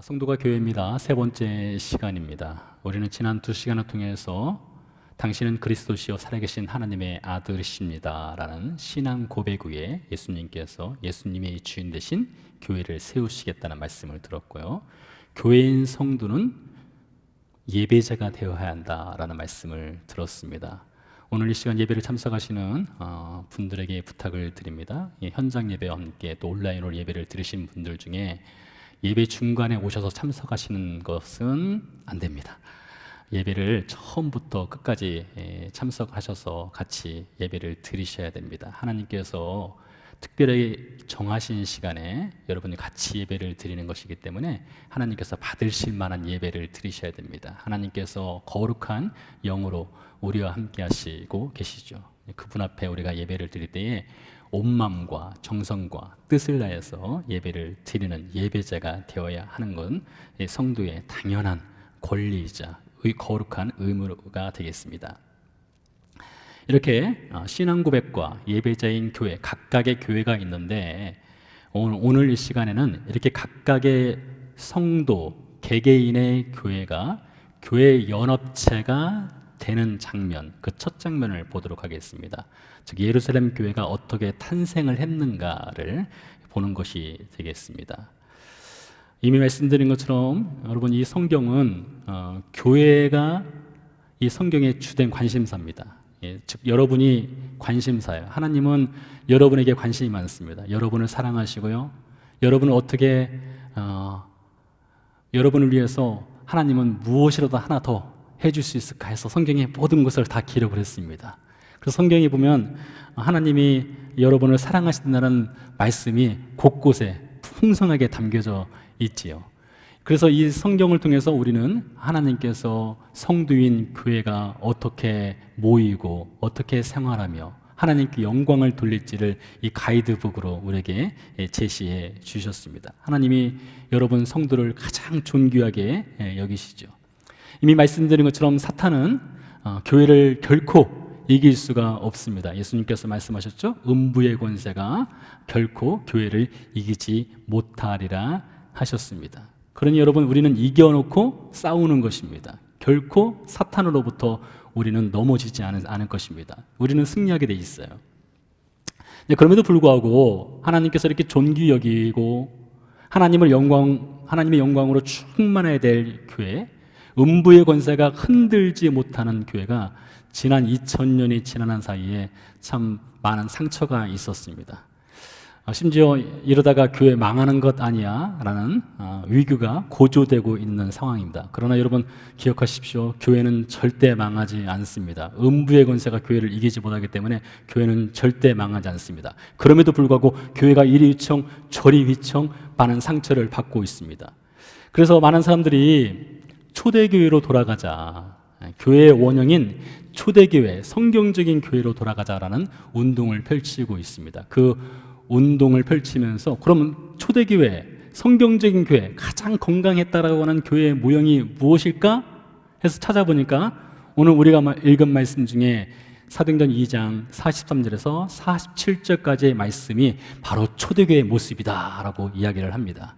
성도가 교회입니다. 세 번째 시간입니다. 우리는 지난 두 시간을 통해서 당신은 그리스도시요 살아계신 하나님의 아들이십니다 라는 신앙 고백 위에 예수님께서 예수님의 주인 되신 교회를 세우시겠다는 말씀을 들었고요. 교회인 성도는 예배자가 되어야 한다라는 말씀을 들었습니다. 오늘 이 시간 예배를 참석하시는 분들에게 부탁을 드립니다. 현장 예배와 함께 또 온라인으로 예배를 들으신 분들 중에 예배 중간에 오셔서 참석하시는 것은 안 됩니다. 예배를 처음부터 끝까지 참석하셔서 같이 예배를 드리셔야 됩니다. 하나님께서 특별히 정하신 시간에 여러분이 같이 예배를 드리는 것이기 때문에 하나님께서 받으실 만한 예배를 드리셔야 됩니다. 하나님께서 거룩한 영으로 우리와 함께 하시고 계시죠. 그분 앞에 우리가 예배를 드릴 때에 온 마음과 정성과 뜻을 다해서 예배를 드리는 예배자가 되어야 하는 건 성도의 당연한 권리이자 거룩한 의무가 되겠습니다. 이렇게 신앙 고백과 예배자인 교회, 각각의 교회가 있는데 오늘 이 시간에는 이렇게 각각의 성도, 개개인의 교회가 교회 연합체가 되는 장면, 그 첫 장면을 보도록 하겠습니다. 즉 예루살렘 교회가 어떻게 탄생을 했는가를 보는 것이 되겠습니다. 이미 말씀드린 것처럼 여러분 이 성경은 교회가 이 성경의 주된 관심사입니다. 즉 여러분이 관심사예요. 하나님은 여러분에게 관심이 많습니다. 여러분을 사랑하시고요. 여러분을 어떻게 여러분을 위해서 하나님은 무엇이라도 하나 더 해줄 수 있을까 해서 성경에 모든 것을 다 기록을 했습니다. 그래서 성경에 보면 하나님이 여러분을 사랑하신다는 말씀이 곳곳에 풍성하게 담겨져 있지요. 그래서 이 성경을 통해서 우리는 하나님께서 성도인 교회가 어떻게 모이고 어떻게 생활하며 하나님께 영광을 돌릴지를 이 가이드북으로 우리에게 제시해 주셨습니다. 하나님이 여러분 성도를 가장 존귀하게 여기시죠. 이미 말씀드린 것처럼 사탄은 교회를 결코 이길 수가 없습니다. 예수님께서 말씀하셨죠. 음부의 권세가 결코 교회를 이기지 못하리라 하셨습니다. 그러니 여러분 우리는 이겨놓고 싸우는 것입니다. 결코 사탄으로부터 우리는 넘어지지 않을 것입니다. 우리는 승리하게 돼 있어요. 그럼에도 불구하고 하나님께서 이렇게 존귀 여기고 하나님의 영광으로 충만해야 될 교회, 음부의 권세가 흔들지 못하는 교회가 지난 2000년이 지난 사이에 참 많은 상처가 있었습니다. 심지어 이러다가 교회 망하는 것 아니야 라는 위기가 고조되고 있는 상황입니다. 그러나 여러분 기억하십시오. 교회는 절대 망하지 않습니다. 음부의 권세가 교회를 이기지 못하기 때문에 교회는 절대 망하지 않습니다. 그럼에도 불구하고 교회가 이리 휘청 저리 휘청 많은 상처를 받고 있습니다. 그래서 많은 사람들이 초대교회로 돌아가자, 교회의 원형인 초대교회, 성경적인 교회로 돌아가자라는 운동을 펼치고 있습니다. 그 운동을 펼치면서 그럼 초대교회, 성경적인 교회, 가장 건강했다라고 하는 교회의 모형이 무엇일까 해서 찾아보니까 오늘 우리가 읽은 말씀 중에 사도행전 2장 43절에서 47절까지의 말씀이 바로 초대교회의 모습이다라고 이야기를 합니다.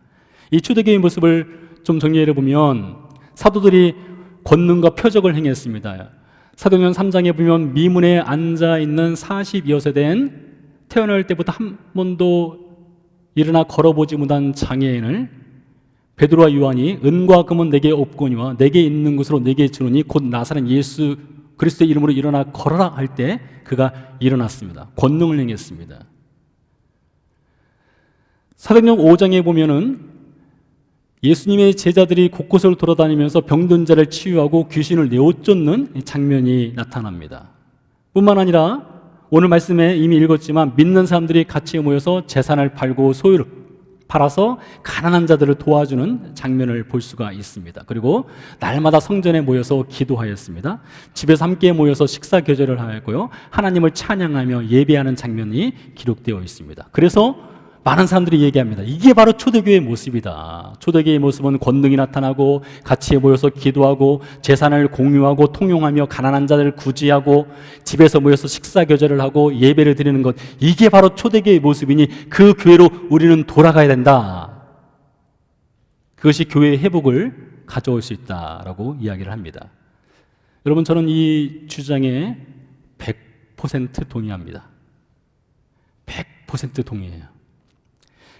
이 초대교회의 모습을 좀 정리해 보면 사도들이 권능과 표적을 행했습니다. 사도행전 3장에 보면 미문에 앉아있는 42여 세된 태어날 때부터 한 번도 일어나 걸어보지 못한 장애인을 베드로와 요한이 은과 금은 내게 없거니와 내게 있는 것으로 내게 주노니 곧 나사렛 예수 그리스도의 이름으로 일어나 걸어라 할 때 그가 일어났습니다. 권능을 행했습니다. 사도행전 5장에 보면은 예수님의 제자들이 곳곳을 돌아다니면서 병든 자를 치유하고 귀신을 내어쫓는 장면이 나타납니다. 뿐만 아니라 오늘 말씀에 이미 읽었지만 믿는 사람들이 같이 모여서 재산을 팔고 소유를 팔아서 가난한 자들을 도와주는 장면을 볼 수가 있습니다. 그리고 날마다 성전에 모여서 기도하였습니다. 집에서 함께 모여서 식사 교제를 하였고요. 하나님을 찬양하며 예배하는 장면이 기록되어 있습니다. 그래서 많은 사람들이 얘기합니다. 이게 바로 초대교회의 모습이다. 초대교회의 모습은 권능이 나타나고 같이 모여서 기도하고 재산을 공유하고 통용하며 가난한 자들을 구제하고 집에서 모여서 식사 교제를 하고 예배를 드리는 것, 이게 바로 초대교회의 모습이니 그 교회로 우리는 돌아가야 된다. 그것이 교회의 회복을 가져올 수 있다라고 이야기를 합니다. 여러분, 저는 이 주장에 100% 동의합니다. 100% 동의해요.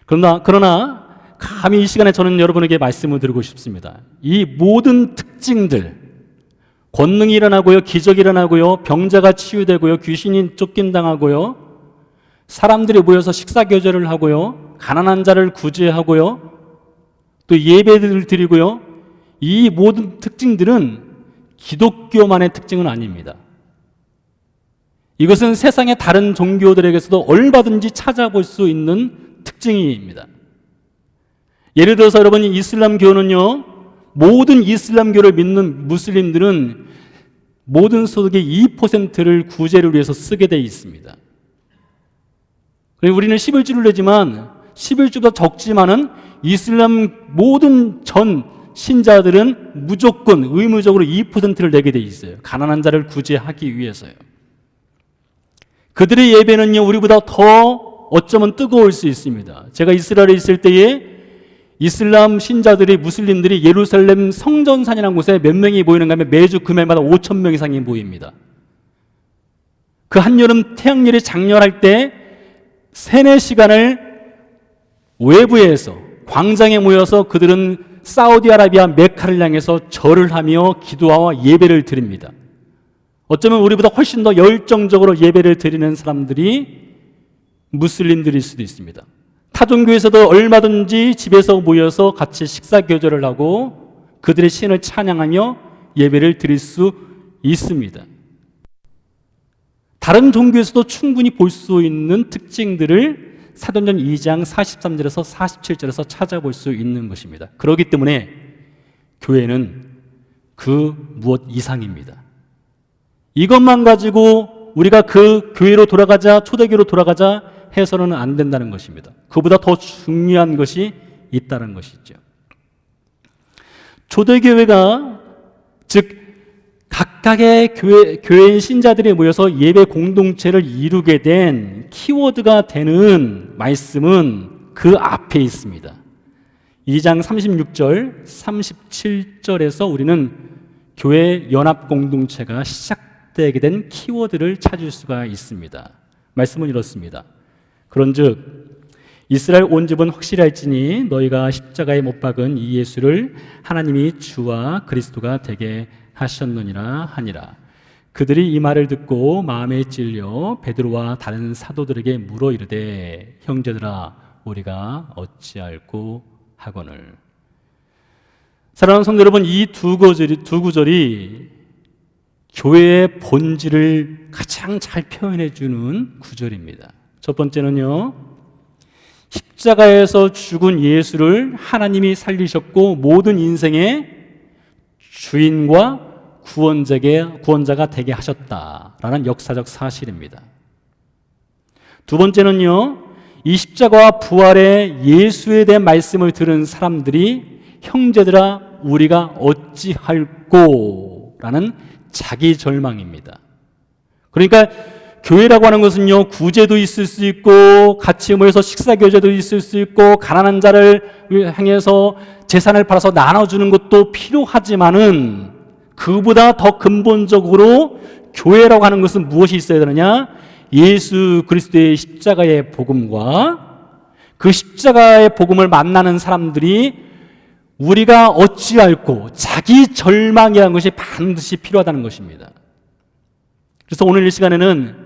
그러나 감히 이 시간에 저는 여러분에게 말씀을 드리고 싶습니다. 이 모든 특징들, 권능이 일어나고요, 기적이 일어나고요, 병자가 치유되고요, 귀신이 쫓긴당하고요, 사람들이 모여서 식사교제를 하고요, 가난한 자를 구제하고요, 또 예배를 드리고요, 이 모든 특징들은 기독교만의 특징은 아닙니다. 이것은 세상의 다른 종교들에게서도 얼마든지 찾아볼 수 있는 특징입니다. 예를 들어서 여러분이 이슬람교는요, 모든 이슬람교를 믿는 무슬림들은 모든 소득의 2%를 구제를 위해서 쓰게 되어 있습니다. 그리고 우리는 11주를 내지만 11주보다 적지만은 이슬람 모든 전 신자들은 무조건 의무적으로 2%를 내게 되어 있어요. 가난한 자를 구제하기 위해서요. 그들의 예배는요, 우리보다 더 어쩌면 뜨거울 수 있습니다. 제가 이스라엘에 있을 때에 이슬람 신자들이, 무슬림들이 예루살렘 성전산이라는 곳에 몇 명이 모이는가 하면 매주 금요일마다 5,000명 이상이 모입니다. 그 한여름 태양열이 장렬할 때 3-4시간을 외부에서 광장에 모여서 그들은 사우디아라비아 메카를 향해서 절을 하며 기도와 예배를 드립니다. 어쩌면 우리보다 훨씬 더 열정적으로 예배를 드리는 사람들이 무슬림들일 수도 있습니다. 타종교에서도 얼마든지 집에서 모여서 같이 식사교제를 하고 그들의 신을 찬양하며 예배를 드릴 수 있습니다. 다른 종교에서도 충분히 볼 수 있는 특징들을 사도행전 2장 43절에서 47절에서 찾아볼 수 있는 것입니다. 그렇기 때문에 교회는 그 무엇 이상입니다. 이것만 가지고 우리가 그 교회로 돌아가자, 초대교회로 돌아가자 해서는 안 된다는 것입니다. 그보다 더 중요한 것이 있다는 것이죠. 초대교회가, 즉 각각의 교회인 신자들이 모여서 예배 공동체를 이루게 된 키워드가 되는 말씀은 그 앞에 있습니다. 2장 36절, 37절에서 우리는 교회 연합 공동체가 시작되게 된 키워드를 찾을 수가 있습니다. 말씀은 이렇습니다. 그런즉 이스라엘 온 집은 확실할지니 너희가 십자가에 못 박은 이 예수를 하나님이 주와 그리스도가 되게 하셨느니라 하니라. 그들이 이 말을 듣고 마음에 찔려 베드로와 다른 사도들에게 물어 이르되 형제들아 우리가 어찌할꼬 하거늘. 사랑하는 성도 여러분, 이 두 구절이 교회의 본질을 가장 잘 표현해 주는 구절입니다. 첫 번째는요, 십자가에서 죽은 예수를 하나님이 살리셨고 모든 인생의 주인과 구원자가 되게 하셨다라는 역사적 사실입니다. 두 번째는요, 이 십자가와 부활의 예수에 대한 말씀을 들은 사람들이 형제들아 우리가 어찌할꼬 라는 자기 절망입니다. 그러니까 교회라고 하는 것은요, 구제도 있을 수 있고 같이 모여서 식사교제도 있을 수 있고 가난한 자를 향해서 재산을 팔아서 나눠주는 것도 필요하지만은 그보다 더 근본적으로 교회라고 하는 것은 무엇이 있어야 되느냐? 예수 그리스도의 십자가의 복음과 그 십자가의 복음을 만나는 사람들이 우리가 어찌할꼬, 자기 절망이라는 것이 반드시 필요하다는 것입니다. 그래서 오늘 이 시간에는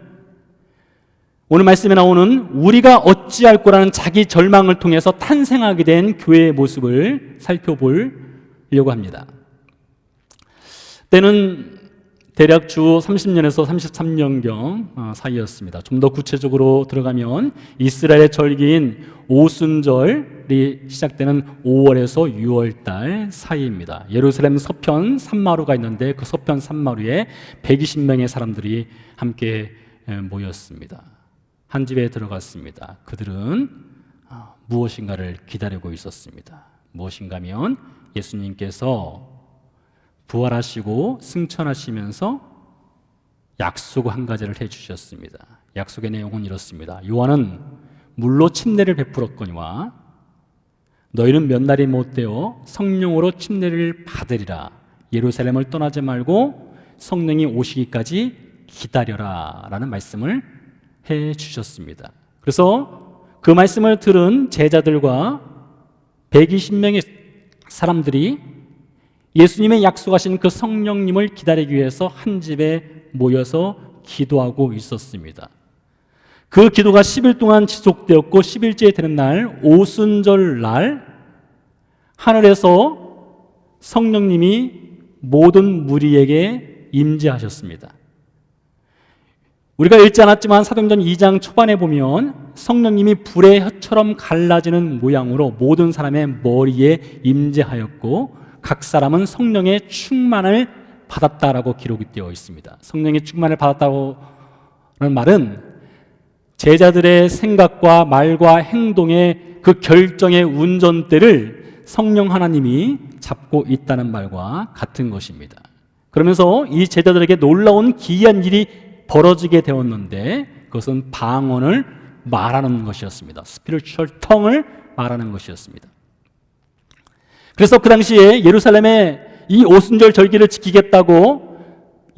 오늘 말씀에 나오는 우리가 어찌할꼬라는 자기 절망을 통해서 탄생하게 된 교회의 모습을 살펴보려고 합니다. 때는 대략 주 30년에서 33년경 사이였습니다. 좀 더 구체적으로 들어가면 이스라엘의 절기인 오순절이 시작되는 5월에서 6월 달 사이입니다. 예루살렘 서편 산마루가 있는데 그 서편 산마루에 120명의 사람들이 함께 모였습니다. 한 집에 들어갔습니다. 그들은 무엇인가를 기다리고 있었습니다. 무엇인가면 예수님께서 부활하시고 승천하시면서 약속 한 가지를 해주셨습니다. 약속의 내용은 이렇습니다. 요한은 물로 침례를 베풀었거니와 너희는 몇 날이 못 되어 성령으로 침례를 받으리라. 예루살렘을 떠나지 말고 성령이 오시기까지 기다려라 라는 말씀을 해 주셨습니다. 그래서 그 말씀을 들은 제자들과 120명의 사람들이 예수님의 약속하신 그 성령님을 기다리기 위해서 한 집에 모여서 기도하고 있었습니다. 그 기도가 10일 동안 지속되었고 10일째 되는 날 오순절 날 하늘에서 성령님이 모든 무리에게 임재하셨습니다. 우리가 읽지 않았지만 사도행전 2장 초반에 보면 성령님이 불의 혀처럼 갈라지는 모양으로 모든 사람의 머리에 임재하였고 각 사람은 성령의 충만을 받았다라고 기록이 되어 있습니다. 성령의 충만을 받았다는 말은 제자들의 생각과 말과 행동의 그 결정의 운전대를 성령 하나님이 잡고 있다는 말과 같은 것입니다. 그러면서 이 제자들에게 놀라운 기이한 일이 벌어지게 되었는데 그것은 방언을 말하는 것이었습니다. 스피리추얼 텅을 말하는 것이었습니다. 그래서 그 당시에 예루살렘에 이 오순절 절기를 지키겠다고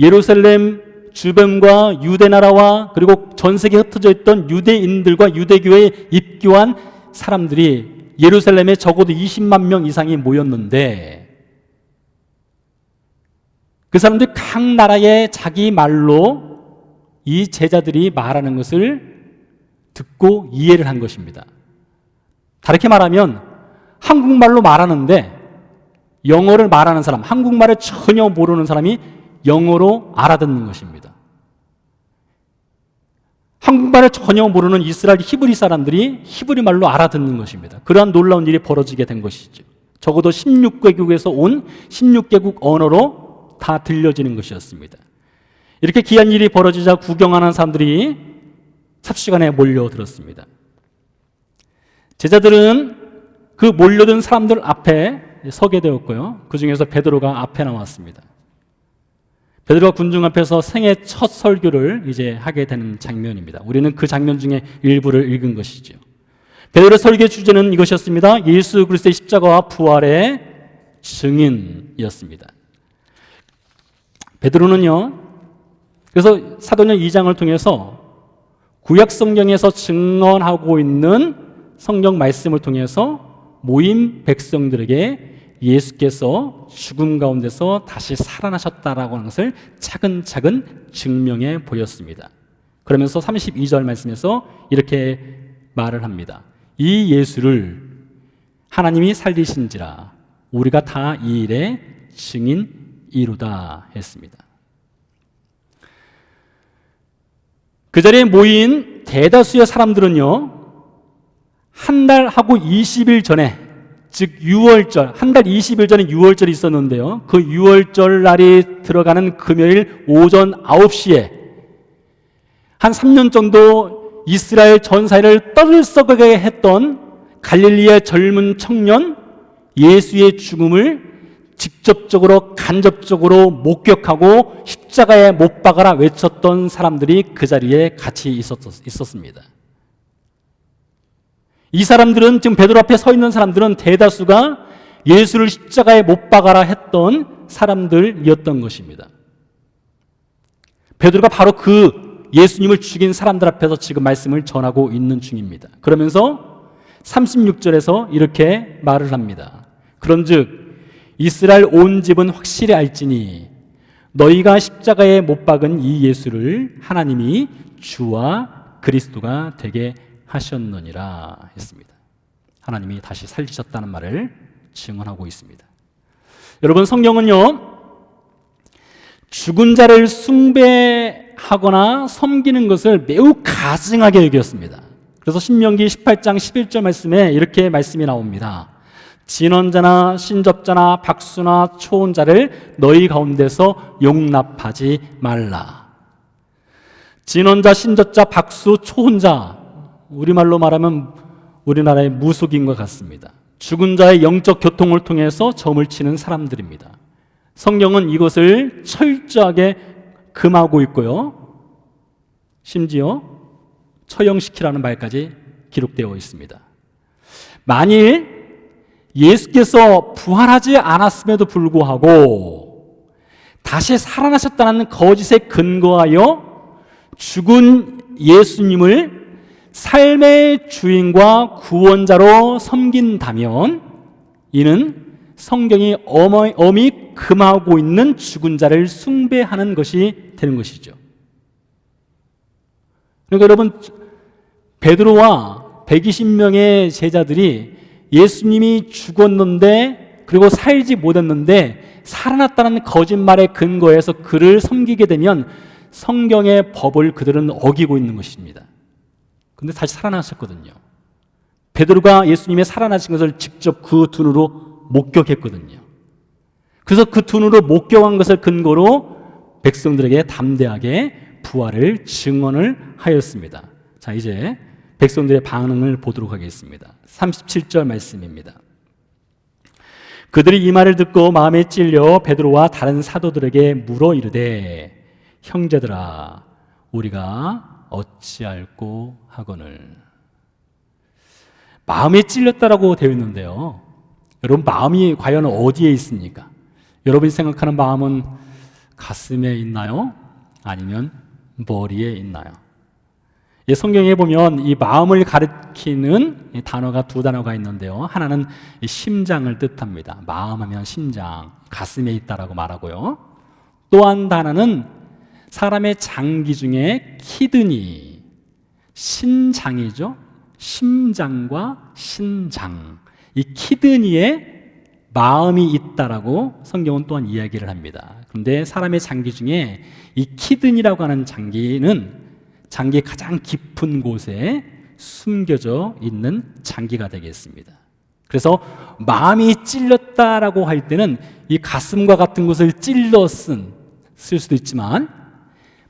예루살렘 주변과 유대 나라와 그리고 전 세계에 흩어져 있던 유대인들과 유대교회에 입교한 사람들이 예루살렘에 적어도 20만 명 이상이 모였는데 그 사람들이 각 나라의 자기 말로 이 제자들이 말하는 것을 듣고 이해를 한 것입니다. 다르게 말하면 한국말로 말하는데 영어를 말하는 사람, 한국말을 전혀 모르는 사람이 영어로 알아듣는 것입니다. 한국말을 전혀 모르는 이스라엘 히브리 사람들이 히브리 말로 알아듣는 것입니다. 그러한 놀라운 일이 벌어지게 된 것이죠. 적어도 16개국에서 온 16개국 언어로 다 들려지는 것이었습니다. 이렇게 귀한 일이 벌어지자 구경하는 사람들이 삽시간에 몰려들었습니다. 제자들은 그 몰려든 사람들 앞에 서게 되었고요. 그 중에서 베드로가 앞에 나왔습니다. 베드로가 군중 앞에서 생애 첫 설교를 이제 하게 되는 장면입니다. 우리는 그 장면 중에 일부를 읽은 것이죠. 베드로의 설교 주제는 이것이었습니다. 예수 그리스도의 십자가와 부활의 증인이었습니다. 베드로는요, 그래서 사도행전 2장을 통해서 구약 성경에서 증언하고 있는 성경 말씀을 통해서 모인 백성들에게 예수께서 죽음 가운데서 다시 살아나셨다라고 하는 것을 차근차근 증명해 보였습니다. 그러면서 32절 말씀에서 이렇게 말을 합니다. 이 예수를 하나님이 살리신지라 우리가 다 이 일의 증인이로다 했습니다. 그 자리에 모인 대다수의 사람들은요, 한 달하고 20일 전에, 즉 6월절, 한 달 20일 전에 6월절이 있었는데요. 그 6월절 날이 들어가는 금요일 오전 9시에 한 3년 정도 이스라엘 전사회를 떠들썩하게 했던 갈릴리의 젊은 청년 예수의 죽음을 직접적으로 간접적으로 목격하고 십자가에 못 박아라 외쳤던 사람들이 그 자리에 같이 있었습니다. 이 사람들은, 지금 베드로 앞에 서 있는 사람들은 대다수가 예수를 십자가에 못 박아라 했던 사람들이었던 것입니다. 베드로가 바로 그 예수님을 죽인 사람들 앞에서 지금 말씀을 전하고 있는 중입니다. 그러면서 36절에서 이렇게 말을 합니다. 그런즉 이스라엘 온 집은 확실히 알지니 너희가 십자가에 못 박은 이 예수를 하나님이 주와 그리스도가 되게 하셨느니라 했습니다. 하나님이 다시 살리셨다는 말을 증언하고 있습니다. 여러분, 성경은요, 죽은 자를 숭배하거나 섬기는 것을 매우 가증하게 여겼습니다. 그래서 신명기 18장 11절 말씀에 이렇게 말씀이 나옵니다. 진언자나 신접자나 박수나 초혼자를 너희 가운데서 용납하지 말라. 진언자, 신접자, 박수, 초혼자, 우리말로 말하면 우리나라의 무속인과 같습니다. 죽은 자의 영적 교통을 통해서 점을 치는 사람들입니다. 성경은 이것을 철저하게 금하고 있고요, 심지어 처형시키라는 말까지 기록되어 있습니다. 만일 예수께서 부활하지 않았음에도 불구하고 다시 살아나셨다는 거짓에 근거하여 죽은 예수님을 삶의 주인과 구원자로 섬긴다면 이는 성경이 엄히 금하고 있는 죽은 자를 숭배하는 것이 되는 것이죠. 그러니까 여러분, 베드로와 120명의 제자들이 예수님이 죽었는데 그리고 살지 못했는데 살아났다는 거짓말에 근거해서 그를 섬기게 되면 성경의 법을 그들은 어기고 있는 것입니다. 근데 다시 살아나셨거든요. 베드로가 예수님의 살아나신 것을 직접 그 두 눈으로 목격했거든요. 그래서 그 두 눈으로 목격한 것을 근거로 백성들에게 담대하게 부활을 증언을 하였습니다. 자, 이제 백성들의 반응을 보도록 하겠습니다. 37절 말씀입니다. 그들이 이 말을 듣고 마음에 찔려 베드로와 다른 사도들에게 물어 이르되 형제들아 우리가 어찌할꼬 하거늘. 마음에 찔렸다라고 되어 있는데요, 여러분, 마음이 과연 어디에 있습니까? 여러분이 생각하는 마음은 가슴에 있나요? 아니면 머리에 있나요? 성경에 보면 이 마음을 가리키는 단어가 두 단어가 있는데요, 하나는 심장을 뜻합니다. 마음하면 심장, 가슴에 있다라고 말하고요. 또 한 단어는 사람의 장기 중에 키드니, 신장이죠. 심장과 신장, 이 키드니에 마음이 있다라고 성경은 또한 이야기를 합니다. 그런데 사람의 장기 중에 이 키드니라고 하는 장기는 장기의 가장 깊은 곳에 숨겨져 있는 장기가 되겠습니다. 그래서 마음이 찔렸다라고 할 때는 이 가슴과 같은 곳을 찔러 쓸 수도 있지만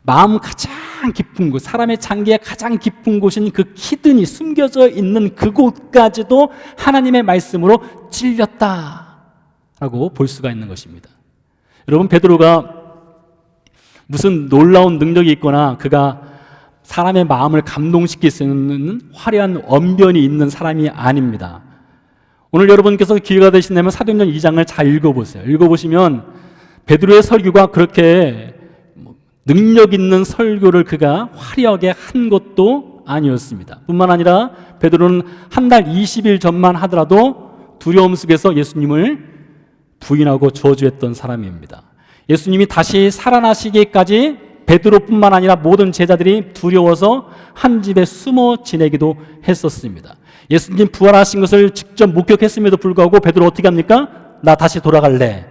마음 가장 깊은 곳, 사람의 장기의 가장 깊은 곳인 그 키드니, 숨겨져 있는 그곳까지도 하나님의 말씀으로 찔렸다라고 볼 수가 있는 것입니다. 여러분, 베드로가 무슨 놀라운 능력이 있거나 그가 사람의 마음을 감동시킬 수 있는 화려한 언변이 있는 사람이 아닙니다. 오늘 여러분께서 기회가 되신다면 사도행전 2장을 잘 읽어보세요. 읽어보시면 베드로의 설교가 그렇게 능력 있는 설교를 그가 화려하게 한 것도 아니었습니다. 뿐만 아니라 베드로는 한 달 20일 전만 하더라도 두려움 속에서 예수님을 부인하고 저주했던 사람입니다. 예수님이 다시 살아나시기까지 베드로뿐만 아니라 모든 제자들이 두려워서 한 집에 숨어 지내기도 했었습니다. 예수님 부활하신 것을 직접 목격했음에도 불구하고 베드로 어떻게 합니까? 나 다시 돌아갈래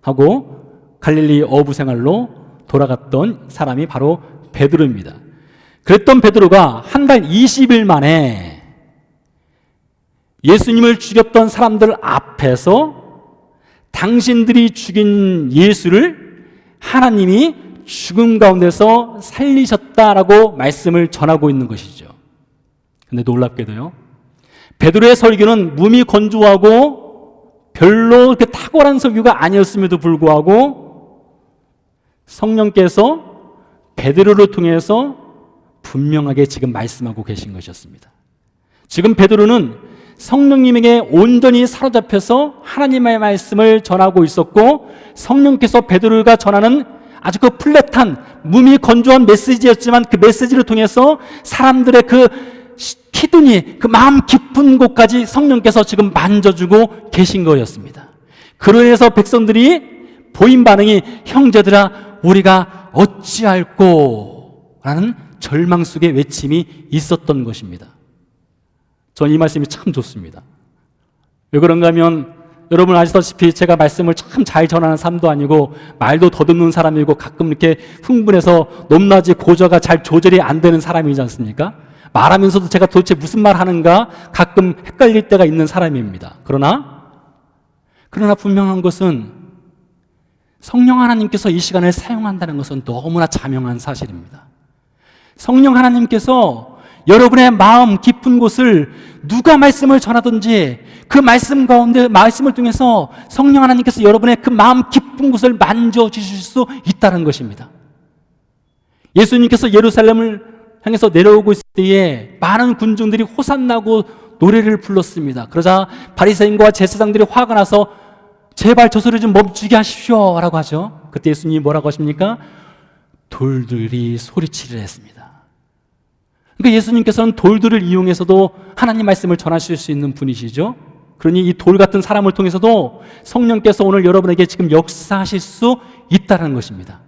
하고 갈릴리 어부 생활로 돌아갔던 사람이 바로 베드로입니다. 그랬던 베드로가 한 달 20일 만에 예수님을 죽였던 사람들 앞에서 당신들이 죽인 예수를 하나님이 죽음 가운데서 살리셨다라고 말씀을 전하고 있는 것이죠. 근데 놀랍게도요, 베드로의 설교는 몸이 건조하고 별로 그렇게 탁월한 설교가 아니었음에도 불구하고 성령께서 베드로를 통해서 분명하게 지금 말씀하고 계신 것이었습니다. 지금 베드로는 성령님에게 온전히 사로잡혀서 하나님의 말씀을 전하고 있었고, 성령께서 베드로가 전하는 아주 그 플랫한 몸이 건조한 메시지였지만 그 메시지를 통해서 사람들의 그 키드니, 그 마음 깊은 곳까지 성령께서 지금 만져주고 계신 거였습니다. 그로 인해서 백성들이 보인 반응이 형제들아 우리가 어찌할꼬 라는 절망 속의 외침이 있었던 것입니다. 전 이 말씀이 참 좋습니다. 왜 그런가 하면 여러분 아시다시피 제가 말씀을 참 잘 전하는 사람도 아니고 말도 더듬는 사람이고 가끔 이렇게 흥분해서 높낮이 고저가 잘 조절이 안 되는 사람이지 않습니까? 말하면서도 제가 도대체 무슨 말 하는가 가끔 헷갈릴 때가 있는 사람입니다. 그러나 분명한 것은 성령 하나님께서 이 시간을 사용한다는 것은 너무나 자명한 사실입니다. 성령 하나님께서 여러분의 마음 깊은 곳을 누가 말씀을 전하든지 그 말씀 가운데 말씀을 통해서 성령 하나님께서 여러분의 그 마음 깊은 곳을 만져주실 수 있다는 것입니다. 예수님께서 예루살렘을 향해서 내려오고 있을 때에 많은 군중들이 호산나고 노래를 불렀습니다. 그러자 바리새인과 제사장들이 화가 나서 제발 저 소리 좀 멈추게 하십시오 라고 하죠. 그때 예수님이 뭐라고 하십니까? 돌들이 소리치리라 했습니다. 그러니까 예수님께서는 돌들을 이용해서도 하나님 말씀을 전하실 수 있는 분이시죠. 그러니 이 돌 같은 사람을 통해서도 성령께서 오늘 여러분에게 지금 역사하실 수 있다는 것입니다.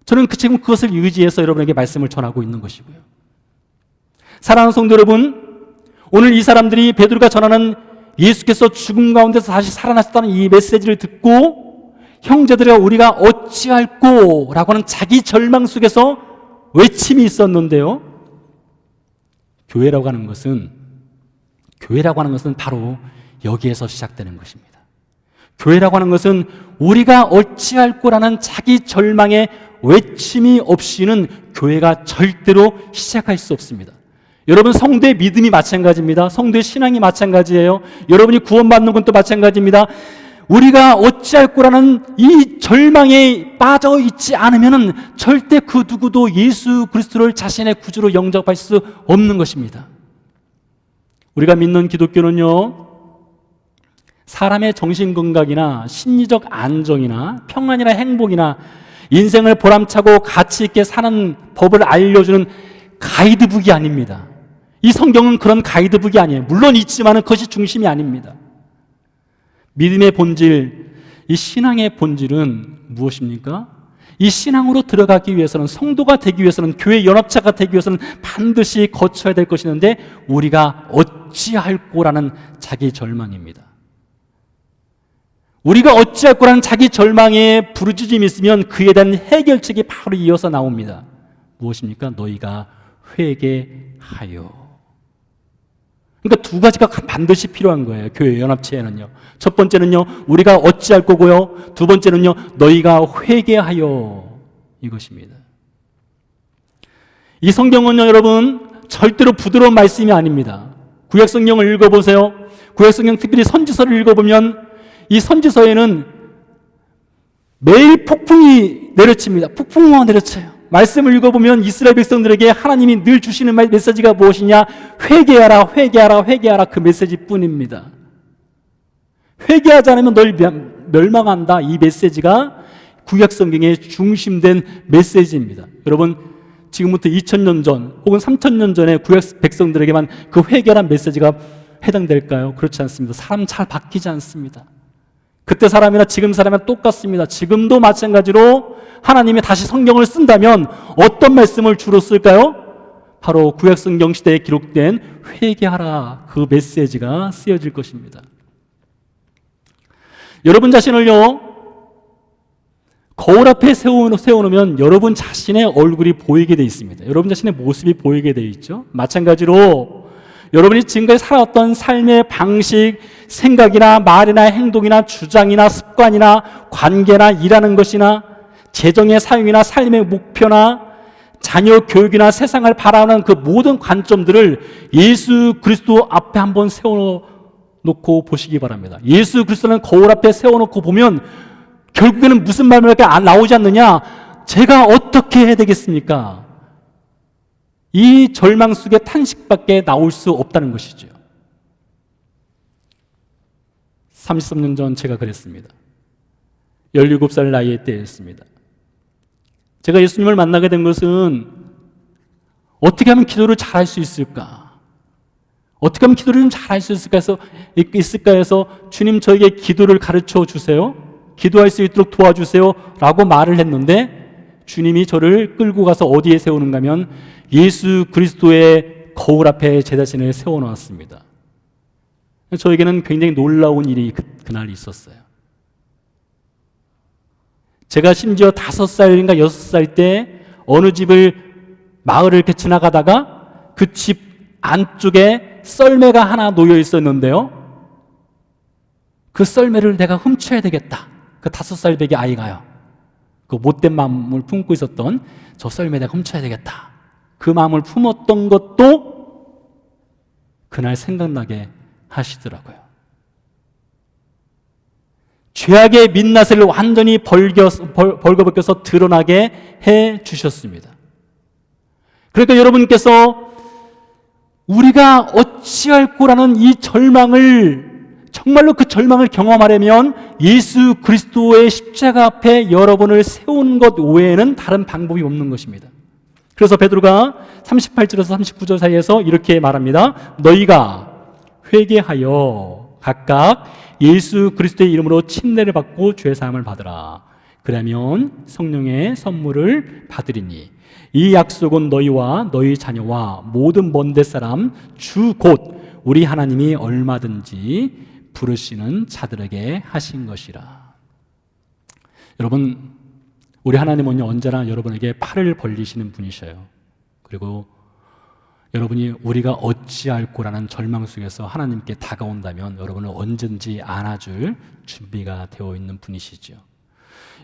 저는 지금 그것을 의지해서 여러분에게 말씀을 전하고 있는 것이고요. 사랑하는 성도 여러분, 오늘 이 사람들이 베드로가 전하는 예수께서 죽음 가운데서 다시 살아나셨다는 이 메시지를 듣고 형제들아 우리가 어찌할꼬 라고 하는 자기 절망 속에서 외침이 있었는데요. 교회라고 하는 것은 바로 여기에서 시작되는 것입니다. 교회라고 하는 것은 우리가 어찌할꼬라는 자기 절망의 외침이 없이는 교회가 절대로 시작할 수 없습니다. 여러분, 성도의 믿음이 마찬가지입니다. 성도의 신앙이 마찬가지예요. 여러분이 구원받는 건 또 마찬가지입니다. 우리가 어찌할꼬라는 이 절망에 빠져 있지 않으면 절대 그 누구도 예수 그리스도를 자신의 구주로 영접할 수 없는 것입니다. 우리가 믿는 기독교는요, 사람의 정신건강이나 심리적 안정이나 평안이나 행복이나 인생을 보람차고 가치 있게 사는 법을 알려주는 가이드북이 아닙니다. 이 성경은 그런 가이드북이 아니에요. 물론 있지만 그것이 중심이 아닙니다. 믿음의 본질, 이 신앙의 본질은 무엇입니까? 이 신앙으로 들어가기 위해서는, 성도가 되기 위해서는, 교회 연합체가 되기 위해서는 반드시 거쳐야 될 것이 있는데 우리가 어찌할꼬라는 자기 절망입니다. 우리가 어찌할꼬라는 자기 절망에 부르짖음이 있으면 그에 대한 해결책이 바로 이어서 나옵니다. 무엇입니까? 너희가 회개하여. 그러니까 두 가지가 반드시 필요한 거예요. 교회 연합체에는요. 첫 번째는요, 우리가 어찌할 거고요. 두 번째는요, 너희가 회개하여. 이것입니다. 이 성경은요, 여러분, 절대로 부드러운 말씀이 아닙니다. 구약 성경을 읽어보세요. 구약 성경 특별히 선지서를 읽어보면 이 선지서에는 매일 폭풍이 내려칩니다. 폭풍우가 내려쳐요. 말씀을 읽어보면 이스라엘 백성들에게 하나님이 늘 주시는 메시지가 무엇이냐? 회개하라, 회개하라, 회개하라. 그 메시지뿐입니다. 회개하지 않으면 널 멸망한다. 이 메시지가 구약 성경의 중심된 메시지입니다. 여러분, 지금부터 2000년 전 혹은 3000년 전에 구약 백성들에게만 그 회개란 메시지가 해당될까요? 그렇지 않습니다. 사람 잘 바뀌지 않습니다. 그때 사람이나 지금 사람이나 똑같습니다. 지금도 마찬가지로 하나님이 다시 성경을 쓴다면 어떤 말씀을 주로 쓸까요? 바로 구약 성경 시대에 기록된 회개하라, 그 메시지가 쓰여질 것입니다. 여러분 자신을요, 거울 앞에 세워놓으면 여러분 자신의 얼굴이 보이게 되어 있습니다. 여러분 자신의 모습이 보이게 되어 있죠. 마찬가지로 여러분이 지금까지 살아왔던 삶의 방식, 생각이나 말이나 행동이나 주장이나 습관이나 관계나 일하는 것이나 재정의 사용이나 삶의 목표나 자녀 교육이나 세상을 바라보는 그 모든 관점들을 예수 그리스도 앞에 한번 세워놓고 보시기 바랍니다. 예수 그리스도는 거울 앞에 세워놓고 보면 결국에는 무슨 말밖에 안 나오지 않느냐? 제가 어떻게 해야 되겠습니까? 이 절망 속에 탄식밖에 나올 수 없다는 것이죠. 33년 전 제가 그랬습니다. 17살 나이에 때였습니다. 제가 예수님을 만나게 된 것은 어떻게 하면 기도를 잘할 수 있을까? 어떻게 하면 기도를 좀 잘할 수 있을까 해서 주님 저에게 기도를 가르쳐 주세요. 기도할 수 있도록 도와주세요. 라고 말을 했는데 주님이 저를 끌고 가서 어디에 세우는가 하면 예수 그리스도의 거울 앞에 제 자신을 세워놓았습니다. 저에게는 굉장히 놀라운 일이 그날 있었어요. 제가 심지어 5살인가 6살 때 어느 집을 마을을 이렇게 지나가다가 그 집 안쪽에 썰매가 하나 놓여 있었는데요. 그 썰매를 내가 훔쳐야 되겠다. 그 5살 배기 아이가요. 그 못된 마음을 품고 있었던 저 썰매 내가 훔쳐야 되겠다. 그 마음을 품었던 것도 그날 생각나게 하시더라고요. 죄악의 민낯을 완전히 벌거벗겨서 드러나게 해 주셨습니다. 그러니까 여러분께서 우리가 어찌할꼬라는 이 절망을, 정말로 그 절망을 경험하려면 예수 그리스도의 십자가 앞에 여러분을 세우는 것 외에는 다른 방법이 없는 것입니다. 그래서 베드로가 38절에서 39절 사이에서 이렇게 말합니다. 너희가 회개하여 각각 예수 그리스도의 이름으로 침례를 받고 죄 사함을 받으라. 그러면 성령의 선물을 받으리니 이 약속은 너희와 너희 자녀와 모든 먼 데 사람 주 곧 우리 하나님이 얼마든지 부르시는 자들에게 하신 것이라. 여러분, 우리 하나님은 언제나 여러분에게 팔을 벌리시는 분이셔요. 그리고 여러분이 우리가 어찌할꼬라는 절망 속에서 하나님께 다가온다면 여러분을 언제든지 안아줄 준비가 되어 있는 분이시죠.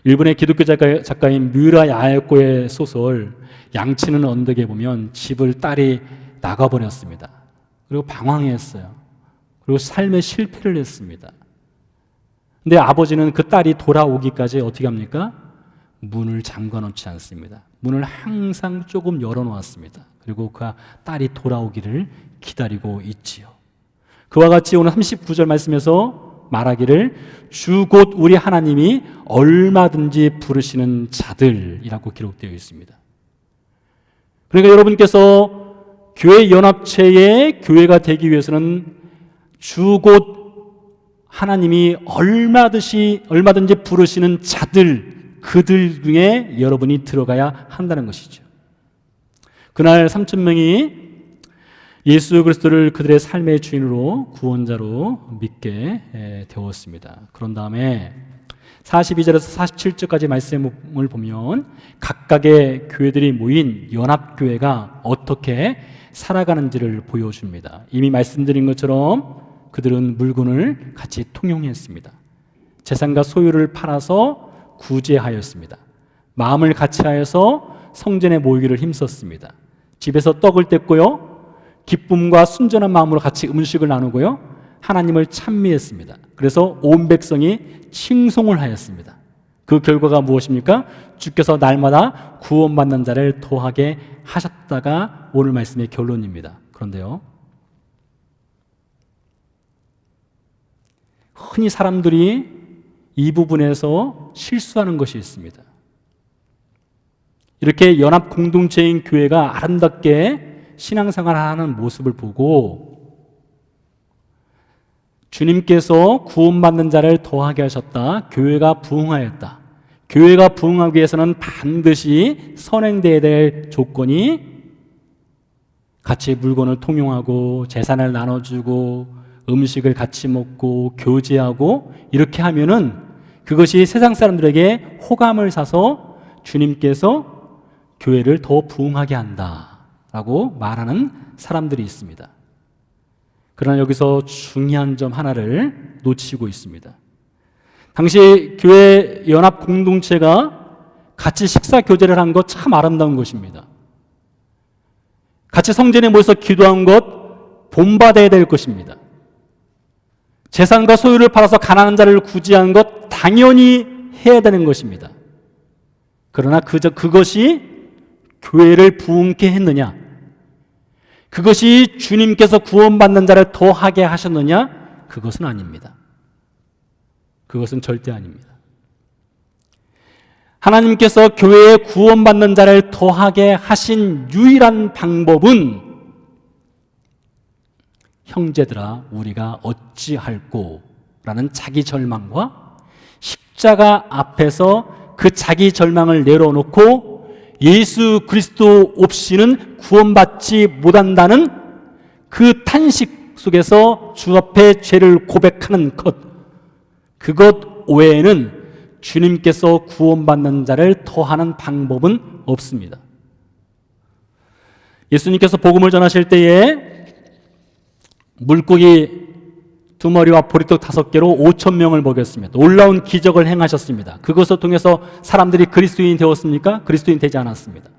일본의 기독교 작가인 뮤라 야에코의 소설 양치는 언덕에 보면 집을 딸이 나가버렸습니다. 그리고 방황했어요. 그리고 삶에 실패를 했습니다. 근데 아버지는 그 딸이 돌아오기까지 어떻게 합니까? 문을 잠가 놓지 않습니다. 문을 항상 조금 열어놓았습니다. 그리고 그 딸이 돌아오기를 기다리고 있지요. 그와 같이 오늘 39절 말씀에서 말하기를 주 곧 우리 하나님이 얼마든지 부르시는 자들이라고 기록되어 있습니다. 그러니까 여러분께서 교회 연합체의 교회가 되기 위해서는 주 곧 하나님이 얼마든지 부르시는 자들, 그들 중에 여러분이 들어가야 한다는 것이죠. 그날 3,000명이 예수 그리스도를 그들의 삶의 주인으로 구원자로 믿게 되었습니다. 그런 다음에 42절에서 47절까지 말씀을 보면 각각의 교회들이 모인 연합교회가 어떻게 살아가는지를 보여줍니다. 이미 말씀드린 것처럼 그들은 물건을 같이 통용했습니다. 재산과 소유를 팔아서 구제하였습니다. 마음을 같이하여서 성전에 모이기를 힘썼습니다. 집에서 떡을 뗐고요, 기쁨과 순전한 마음으로 같이 음식을 나누고요, 하나님을 찬미했습니다. 그래서 온 백성이 칭송을 하였습니다. 그 결과가 무엇입니까? 주께서 날마다 구원받는 자를 더하게 하셨다가 오늘 말씀의 결론입니다. 그런데요, 흔히 사람들이 이 부분에서 실수하는 것이 있습니다. 이렇게 연합 공동체인 교회가 아름답게 신앙생활하는 모습을 보고 주님께서 구원받는 자를 더하게 하셨다, 교회가 부흥하였다. 교회가 부흥하기 위해서는 반드시 선행되어야 될 조건이 같이 물건을 통용하고 재산을 나눠주고 음식을 같이 먹고 교제하고 이렇게 하면은 그것이 세상 사람들에게 호감을 사서 주님께서 교회를 더 부흥하게 한다라고 말하는 사람들이 있습니다. 그러나 여기서 중요한 점 하나를 놓치고 있습니다. 당시 교회 연합 공동체가 같이 식사 교제를 한 것 참 아름다운 것입니다. 같이 성전에 모여서 기도한 것 본받아야 될 것입니다. 재산과 소유를 팔아서 가난한 자를 구제한 것 당연히 해야 되는 것입니다. 그러나 그것이 교회를 부흥케 했느냐? 그것이 주님께서 구원받는 자를 더하게 하셨느냐? 그것은 아닙니다. 그것은 절대 아닙니다. 하나님께서 교회에 구원받는 자를 더하게 하신 유일한 방법은 형제들아 우리가 어찌할꼬 라는 자기 절망과 십자가 앞에서 그 자기 절망을 내려놓고 예수 그리스도 없이는 구원받지 못한다는 그 탄식 속에서 주 앞에 죄를 고백하는 것, 그것 외에는 주님께서 구원받는 자를 더하는 방법은 없습니다. 예수님께서 복음을 전하실 때에 물고기 2마리와 보리떡 5개로 5,000명을 먹였습니다. 놀라운 기적을 행하셨습니다. 그것을 통해서 사람들이 그리스도인이 되었습니까? 그리스도인 되지 않았습니다.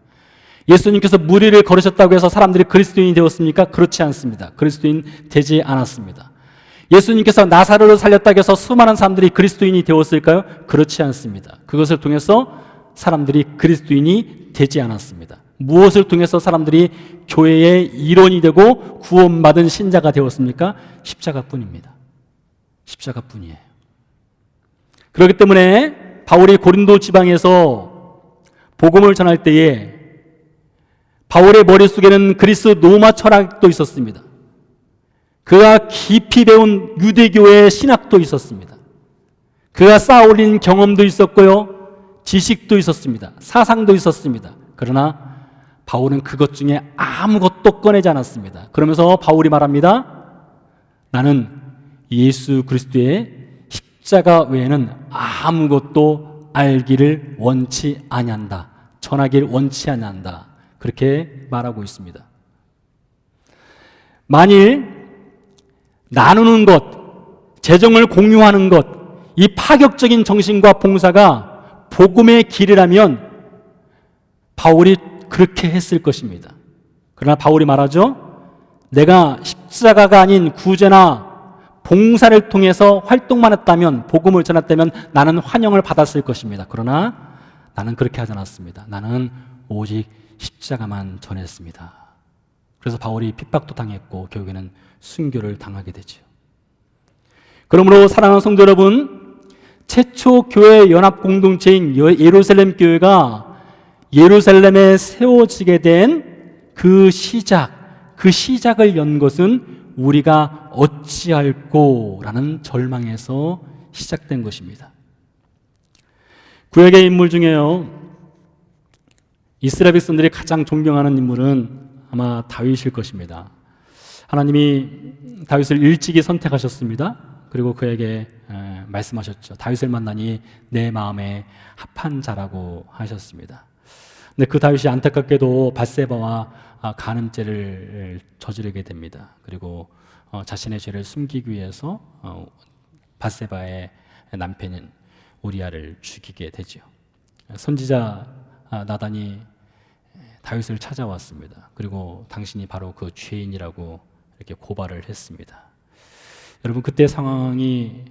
예수님께서 무리를 걸으셨다고 해서 사람들이 그리스도인이 되었습니까? 그렇지 않습니다. 그리스도인 되지 않았습니다. 예수님께서 나사로를 살렸다고 해서 수많은 사람들이 그리스도인이 되었을까요? 그렇지 않습니다. 그것을 통해서 사람들이 그리스도인이 되지 않았습니다. 무엇을 통해서 사람들이 교회의 일원이 되고 구원받은 신자가 되었습니까? 십자가뿐입니다. 십자가뿐이에요. 그렇기 때문에 바울이 고린도 지방에서 복음을 전할 때에 바울의 머릿속에는 그리스 로마 철학도 있었습니다. 그가 깊이 배운 유대교의 신학도 있었습니다. 그가 쌓아올린 경험도 있었고요, 지식도 있었습니다. 사상도 있었습니다. 그러나 바울은 그것 중에 아무것도 꺼내지 않았습니다. 그러면서 바울이 말합니다. 나는 예수 그리스도의 십자가 외에는 아무것도 알기를 원치 아니한다. 전하기를 원치 아니한다. 그렇게 말하고 있습니다. 만일 나누는 것, 재정을 공유하는 것, 이 파격적인 정신과 봉사가 복음의 길이라면 바울이 그렇게 했을 것입니다. 그러나 바울이 말하죠. 내가 십자가가 아닌 구제나 봉사를 통해서 활동만 했다면, 복음을 전했다면 나는 환영을 받았을 것입니다. 그러나 나는 그렇게 하지 않았습니다. 나는 오직 십자가만 전했습니다. 그래서 바울이 핍박도 당했고 결국에는 순교를 당하게 되죠. 그러므로 사랑하는 성도 여러분, 최초 교회 연합 공동체인 예루살렘 교회가 예루살렘에 세워지게 된 그 시작을 연 것은 우리가 어찌할꼬 라는 절망에서 시작된 것입니다. 구약의 인물 중에요, 이스라엘 백성들이 가장 존경하는 인물은 아마 다윗일 것입니다. 하나님이 다윗을 일찍이 선택하셨습니다. 그리고 그에게 말씀하셨죠. 다윗을 만나니 내 마음에 합한 자라고 하셨습니다. 근데 그 다윗이 안타깝게도 밧세바와 간음죄를 저지르게 됩니다. 그리고 자신의 죄를 숨기기 위해서 밧세바의 남편인 우리아를 죽이게 되죠. 선지자 나단이 다윗을 찾아왔습니다. 그리고 당신이 바로 그 죄인이라고 이렇게 고발을 했습니다. 여러분, 그때 상황이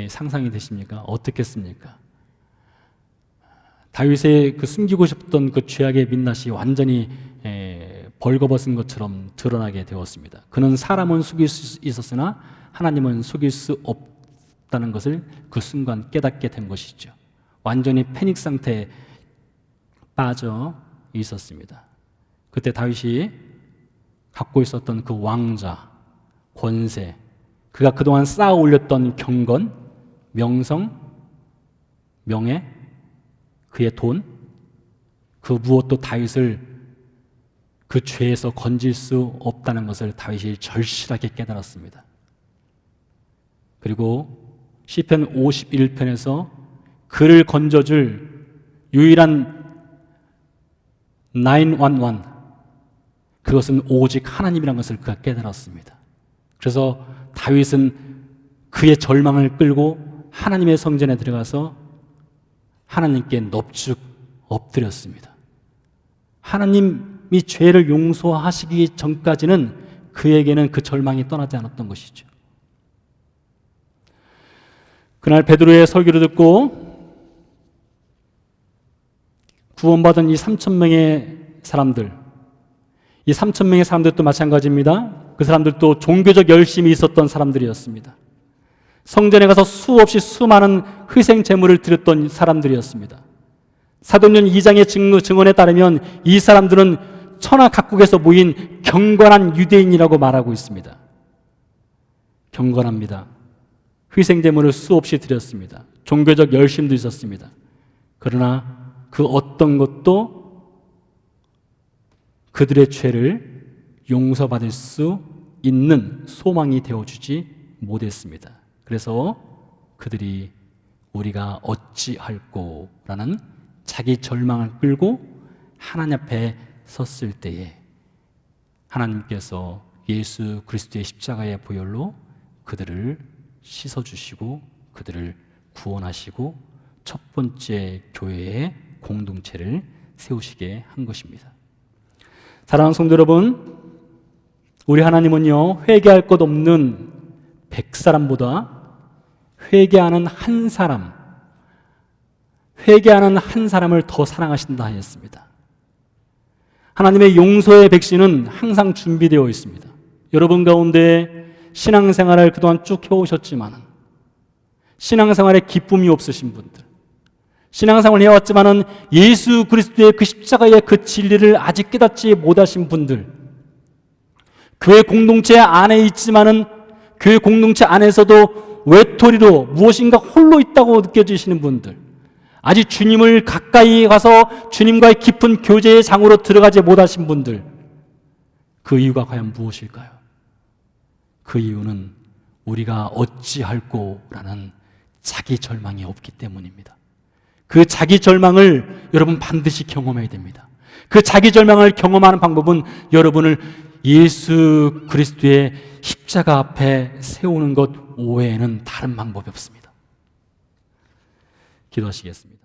상상이 되십니까? 어떻겠습니까? 다윗의 그 숨기고 싶던 그 죄악의 민낯이 완전히 벌거벗은 것처럼 드러나게 되었습니다. 그는 사람은 속일 수 있었으나 하나님은 속일 수 없다는 것을 그 순간 깨닫게 된 것이죠. 완전히 패닉 상태에 빠져 있었습니다. 그때 다윗이 갖고 있었던 그 왕좌, 권세, 그가 그동안 쌓아 올렸던 경건, 명성, 명예, 그의 돈, 그 무엇도 다윗을 그 죄에서 건질 수 없다는 것을 다윗이 절실하게 깨달았습니다. 그리고 시편 51편에서 그를 건져줄 유일한 911, 그것은 오직 하나님이라는 것을 그가 깨달았습니다. 그래서 다윗은 그의 절망을 끌고 하나님의 성전에 들어가서 하나님께 넙죽 엎드렸습니다. 하나님이 죄를 용서하시기 전까지는 그에게는 그 절망이 떠나지 않았던 것이죠. 그날 베드로의 설교를 듣고 구원받은 이 3,000명의 사람들, 이 3,000명의 사람들도 마찬가지입니다. 그 사람들도 종교적 열심이 있었던 사람들이었습니다. 성전에 가서 수없이 수많은 희생 제물을 드렸던 사람들이었습니다. 사도행전 2장의 증언에 따르면 이 사람들은 천하 각국에서 모인 경건한 유대인이라고 말하고 있습니다. 경건합니다. 희생 제물을 수없이 드렸습니다. 종교적 열심도 있었습니다. 그러나 그 어떤 것도 그들의 죄를 용서받을 수 있는 소망이 되어주지 못했습니다. 그래서 그들이 우리가 어찌할꼬 라는 자기 절망을 끌고 하나님 앞에 섰을 때에 하나님께서 예수 그리스도의 십자가의 보혈로 그들을 씻어주시고 그들을 구원하시고 첫 번째 교회의 공동체를 세우시게 한 것입니다. 사랑하는 성도 여러분, 우리 하나님은요, 회개할 것 없는 100사람보다 회개하는 한 사람을 더 사랑하신다 하였습니다. 하나님의 용서의 백신은 항상 준비되어 있습니다. 여러분 가운데 신앙생활을 그동안 쭉 해오셨지만 신앙생활에 기쁨이 없으신 분들, 신앙생활을 해왔지만은 예수 그리스도의 그 십자가의 그 진리를 아직 깨닫지 못하신 분들, 교회 공동체 안에 있지만은 교회 공동체 안에서도 외톨이로 무엇인가 홀로 있다고 느껴지시는 분들, 아직 주님을 가까이 가서 주님과의 깊은 교제의 장으로 들어가지 못하신 분들, 그 이유가 과연 무엇일까요? 그 이유는 우리가 어찌할꼬라는 자기 절망이 없기 때문입니다. 그 자기 절망을 여러분 반드시 경험해야 됩니다. 그 자기 절망을 경험하는 방법은 여러분을 예수 그리스도의 십자가 앞에 세우는 것 외에는 다른 방법이 없습니다. 기도하시겠습니다.